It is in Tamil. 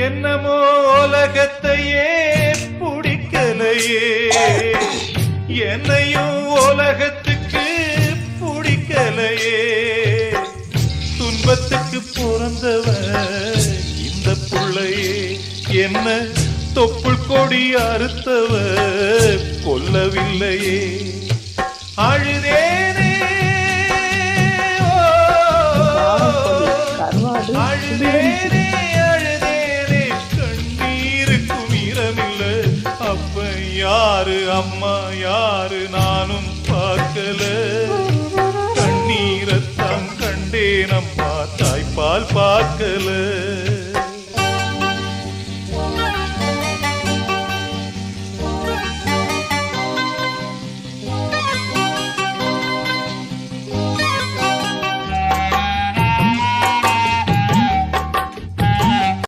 என்னமோ உலகத்தையே பிடிக்கலையே, என்னையும் உலகத்துக்கு பிடிக்கலையே. துன்பத்துக்கு பிறந்தவன் இந்த புள்ளையே, என்ன தொப்புள் கொடி அறுத்தவ கொல்லவில்லையே. அழுதேனே அழுதேனே அழுதேனே, கண்ணீருக்கும் ஈரமில்லை. அப்ப யாரு அம்மா யாரு நானும் பார்க்கல. கண்ணீரத்தான் கண்டேனம்மா, தாய்ப்பால் பார்க்கல.